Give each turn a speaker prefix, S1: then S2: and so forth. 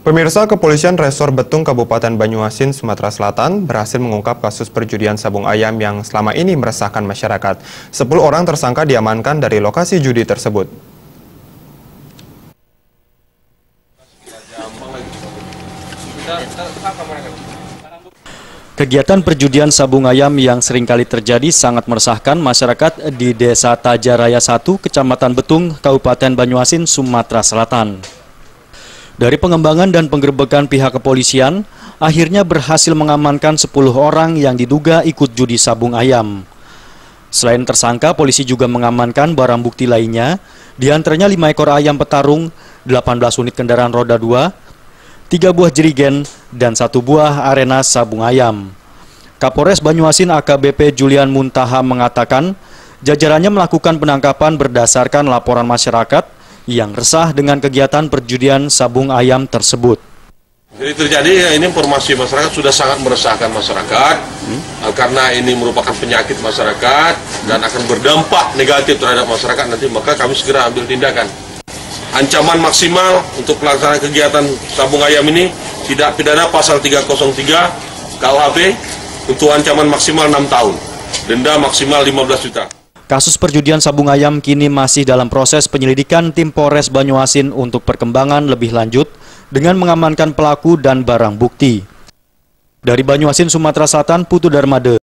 S1: Pemirsa, Kepolisian Resor Betung Kabupaten Banyuasin, Sumatera Selatan berhasil mengungkap kasus perjudian sabung ayam yang selama ini meresahkan masyarakat. 10 orang tersangka diamankan dari lokasi judi tersebut.
S2: Kegiatan perjudian sabung ayam yang seringkali terjadi sangat meresahkan masyarakat di Desa Tajaraya 1, Kecamatan Betung, Kabupaten Banyuasin, Sumatera Selatan. Dari pengembangan dan penggerbekan pihak kepolisian, akhirnya berhasil mengamankan 10 orang yang diduga ikut judi sabung ayam. Selain tersangka, polisi juga mengamankan barang bukti lainnya, diantaranya 5 ekor ayam petarung, 18 unit kendaraan roda 2, 3 buah jerigen, dan 1 buah arena sabung ayam. Kapolres Banyuasin AKBP Julian Muntaha mengatakan, jajarannya melakukan penangkapan berdasarkan laporan masyarakat yang resah dengan kegiatan perjudian sabung ayam tersebut.
S3: Jadi terjadi ini informasi masyarakat sudah sangat meresahkan masyarakat karena ini merupakan penyakit masyarakat dan akan berdampak negatif terhadap masyarakat nanti, maka kami segera ambil tindakan. Ancaman maksimal untuk pelaksanaan kegiatan sabung ayam ini tidak pidana pasal 303 KUHP untuk ancaman maksimal 6 tahun, denda maksimal 15 juta.
S2: Kasus perjudian sabung ayam kini masih dalam proses penyelidikan tim Polres Banyuasin untuk perkembangan lebih lanjut dengan mengamankan pelaku dan barang bukti. Dari Banyuasin, Sumatera Selatan, Putu Darmade.